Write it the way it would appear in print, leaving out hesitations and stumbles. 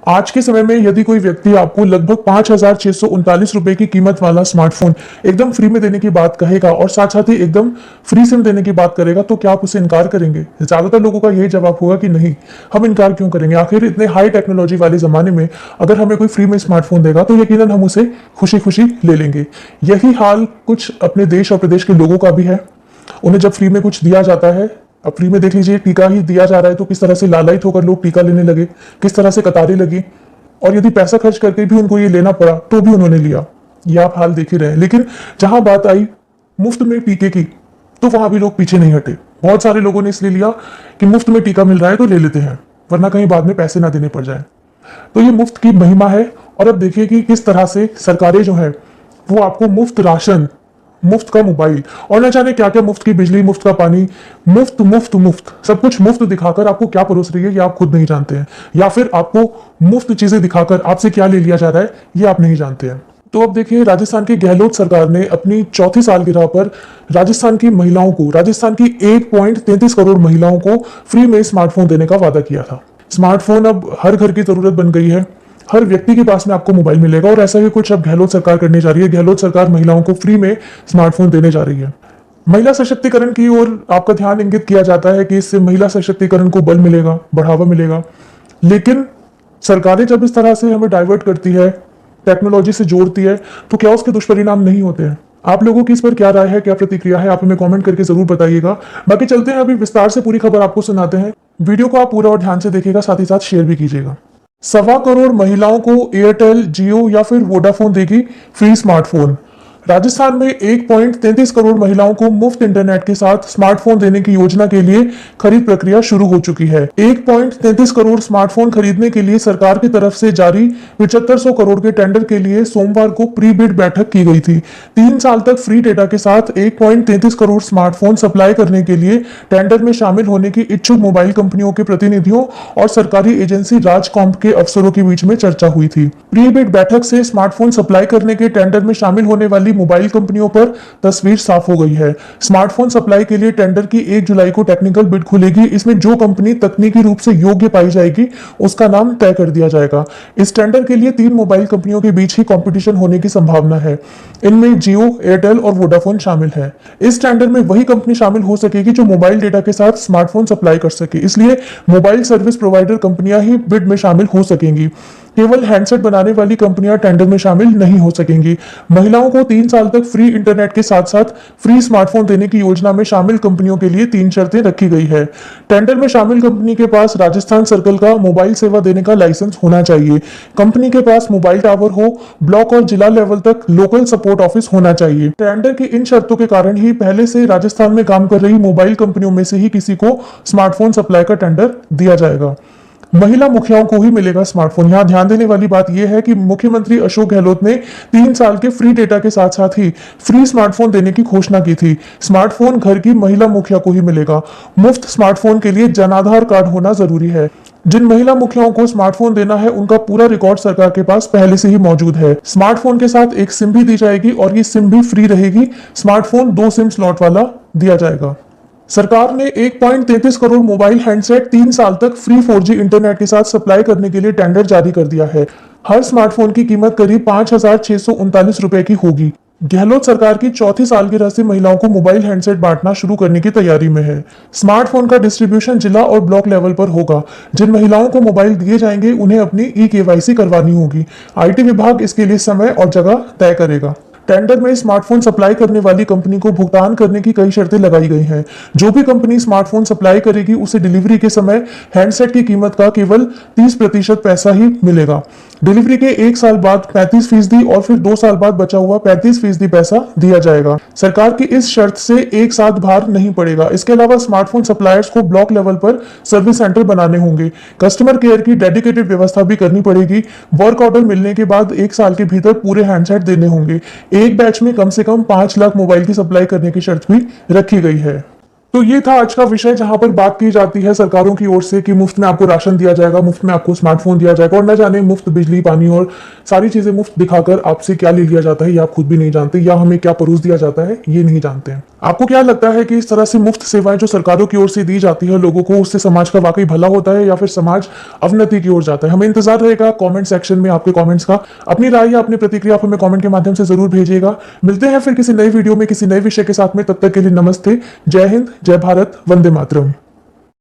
आज के समय में यदि कोई व्यक्ति आपको लगभग 5,639 रुपए की कीमत वाला स्मार्टफोन एकदम फ्री में देने की बात कहेगा और साथ साथ ही एकदम फ्री सिम देने की बात करेगा, तो क्या आप उसे इनकार करेंगे? ज्यादातर लोगों का यही जवाब होगा कि नहीं, हम इनकार क्यों करेंगे। आखिर इतने हाई टेक्नोलॉजी वाले जमाने में अगर हमें कोई फ्री में स्मार्टफोन देगा तो यकीनन हम उसे खुशी खुशी ले लेंगे। यही हाल कुछ अपने देश और प्रदेश के लोगों का भी है। उन्हें जब फ्री में कुछ दिया जाता है, अब फ्री में देख लीजिए टीका ही दिया जा रहा है तो किस तरह से लालायित होकर लोग टीका लेने लगे, किस तरह से कतारें लगी, और यदि पैसा खर्च करके भी उनको ये लेना पड़ा तो भी उन्होंने लिया। ये आप हाल देख ही रहे हैं। लेकिन जहां बात आई मुफ्त में टीके की, तो वहां भी लोग पीछे नहीं हटे। बहुत सारे लोगों ने इसलिए लिया कि मुफ्त में टीका मिल रहा है तो ले लेते हैं, वरना कहीं बाद में पैसे ना देने पड़ जाए। तो ये मुफ्त की महिमा है। और अब देखिए कि किस तरह से सरकारें जो है वो आपको मुफ्त राशन, मुफ्त का मोबाइल और न जाने क्या क्या, मुफ्त की बिजली, मुफ्त का पानी, मुफ्त मुफ्त मुफ्त सब कुछ मुफ्त दिखाकर आपको क्या परोस रही है ये आप खुद नहीं जानते हैं, या फिर आपको मुफ्त चीजें दिखाकर आपसे क्या ले लिया जा रहा है ये आप नहीं जानते हैं। तो अब देखिए, राजस्थान की गहलोत सरकार ने अपनी चौथी सालगिरह पर राजस्थान की महिलाओं को, राजस्थान की 1.33 करोड़ महिलाओं को फ्री में स्मार्टफोन देने का वादा किया था। स्मार्टफोन अब हर घर की जरूरत बन गई है। हर व्यक्ति के पास में आपको मोबाइल मिलेगा और ऐसा ही कुछ अब गहलोत सरकार करने जा रही है। गहलोत सरकार महिलाओं को फ्री में स्मार्टफोन देने जा रही है। महिला सशक्तिकरण की ओर आपका ध्यान इंगित किया जाता है कि इससे महिला सशक्तिकरण को बल मिलेगा, बढ़ावा मिलेगा। लेकिन सरकारें जब इस तरह से हमें डाइवर्ट करती है, टेक्नोलॉजी से जोड़ती है, तो क्या उसके दुष्परिणाम नहीं होते हैं? आप लोगों की इस पर क्या राय है, क्या प्रतिक्रिया है, आप हमें कमेंट करके जरूर बताइएगा। बाकी चलते हैं, अभी विस्तार से पूरी खबर आपको सुनाते हैं। वीडियो को आप पूरा और ध्यान से देखिएगा, साथ ही साथ शेयर भी कीजिएगा। 1.25 करोड़ महिलाओं को एयरटेल, जियो या फिर वोडाफोन देगी फ्री स्मार्टफोन। राजस्थान में 1.33 करोड़ महिलाओं को मुफ्त इंटरनेट के साथ स्मार्टफोन देने की योजना के लिए खरीद प्रक्रिया शुरू हो चुकी है। 1.33 करोड़ स्मार्टफोन खरीदने के लिए सरकार की तरफ से जारी 7500 करोड़ के टेंडर के लिए सोमवार को प्री बिड बैठक की गई थी। 3 साल तक फ्री डेटा के साथ 1.33 करोड़ स्मार्टफोन सप्लाई करने के लिए टेंडर में शामिल होने की इच्छुक मोबाइल कंपनियों के प्रतिनिधियों और सरकारी एजेंसी राजकॉम्प के अफसरों के बीच में चर्चा हुई थी। प्री बिड बैठक से स्मार्टफोन सप्लाई करने के टेंडर में शामिल होने वाली मोबाइल कंपनियों पर तस्वीर साफ हो गई है। स्मार्टफोन सप्लाई के लिए टेंडर की 1 जुलाई को टेक्निकल बिड खुलेगी। इसमें जो कंपनी तकनीकी रूप से योग्य पाई जाएगी उसका नाम तय कर दिया जाएगा। इस टेंडर के लिए 3 मोबाइल कंपनियों के बीच ही कंपटीशन होने की संभावना है। इनमें जियो, एयरटेल और वोडाफोन शामिल है। इस टेंडर में वही कंपनी शामिल हो सकेगी जो मोबाइल डेटा के साथ स्मार्टफोन सप्लाई कर सके। इसलिए मोबाइल सर्विस प्रोवाइडर कंपनियां ही बिड में शामिल हो सकेंगी। केवल हैंडसेट बनाने वाली कंपनियां टेंडर में शामिल नहीं हो सकेंगी। महिलाओं को 3 साल तक फ्री इंटरनेट के साथ साथ फ्री स्मार्टफोन देने की योजना में शामिल कंपनियों के लिए 3 शर्तें रखी गई है। टेंडर में शामिल कंपनी के पास राजस्थान सर्कल का मोबाइल सेवा देने का लाइसेंस होना चाहिए। कंपनी के पास मोबाइल टावर हो, ब्लॉक और जिला लेवल तक लोकल सपोर्ट ऑफिस होना चाहिए। टेंडर की इन शर्तों के कारण ही पहले से राजस्थान में काम कर रही मोबाइल कंपनियों में से ही किसी को स्मार्टफोन सप्लाई का टेंडर दिया जाएगा। महिला मुखियाओं को ही मिलेगा स्मार्टफोन। यहाँ ध्यान देने वाली बात यह है कि मुख्यमंत्री अशोक गहलोत ने 3 साल के फ्री डेटा के साथ साथ ही फ्री स्मार्टफोन देने की घोषणा की थी। स्मार्टफोन घर की महिला मुखिया को ही मिलेगा। मुफ्त स्मार्टफोन के लिए जनाधार कार्ड होना जरूरी है। जिन महिला मुखियाओं को स्मार्टफोन देना है उनका पूरा रिकॉर्ड सरकार के पास पहले से ही मौजूद है। स्मार्टफोन के साथ एक सिम भी दी जाएगी और ये सिम भी फ्री रहेगी। स्मार्टफोन 2 सिम स्लॉट वाला दिया जाएगा। सरकार ने 1.33 करोड़ मोबाइल हैंडसेट 3 साल तक फ्री 4G इंटरनेट के साथ सप्लाई करने के लिए टेंडर जारी कर दिया है। हर स्मार्टफोन की कीमत करीब 5,639 रुपए की होगी। गहलोत सरकार की चौथी सालगिरह से महिलाओं को मोबाइल हैंडसेट बांटना शुरू करने की तैयारी में है। स्मार्टफोन का डिस्ट्रीब्यूशन जिला और ब्लॉक लेवल पर होगा। जिन महिलाओं को मोबाइल दिए जाएंगे उन्हें अपनी ई-KYC करवानी होगी। IT विभाग इसके लिए समय और जगह तय करेगा। टेंडर में स्मार्टफोन सप्लाई करने वाली कंपनी को भुगतान करने की कई शर्तें लगाई गई हैं। जो भी कंपनी स्मार्टफोन सप्लाई करेगी उसे डिलीवरी के समय हैंडसेट की कीमत का केवल 30% पैसा ही मिलेगा। डिलीवरी के 1 साल बाद 35% और फिर 2 साल बाद बचा हुआ 35% पैसा दिया जाएगा। सरकार की इस शर्त से एक साथ भार नहीं पड़ेगा। इसके अलावा स्मार्टफोन सप्लायर्स को ब्लॉक लेवल पर सर्विस सेंटर बनाने होंगे। कस्टमर केयर की डेडिकेटेड व्यवस्था भी करनी पड़ेगी। वर्क ऑर्डर मिलने के बाद 1 साल के भीतर पूरे हैंडसेट देने होंगे। एक बैच में कम से कम 5 लाख मोबाइल की सप्लाई करने की शर्त भी रखी गई है। तो ये था आज का विषय, जहां पर बात की जाती है सरकारों की ओर से कि मुफ्त में आपको राशन दिया जाएगा, मुफ्त में आपको स्मार्टफोन दिया जाएगा, और न जाने मुफ्त बिजली पानी और सारी चीजें मुफ्त दिखाकर आपसे क्या ले लिया जाता है या आप खुद भी नहीं जानते, या हमें क्या परोस दिया जाता है ये नहीं जानते हैं। आपको क्या लगता है कि इस तरह से मुफ्त सेवाएं जो सरकारों की ओर से दी जाती है लोगों को, उससे समाज का वाकई भला होता है या फिर समाज अवनति की ओर जाता है? हमें इंतजार रहेगा कमेंट सेक्शन में आपके कमेंट्स का। अपनी राय या अपनी प्रतिक्रिया आप हमें कमेंट के माध्यम से जरूर भेजिएगा। मिलते हैं फिर किसी नई वीडियो में किसी नए विषय के साथ में, तब तक के लिए नमस्ते, जय हिंद, जय भारत, वंदे मातरम।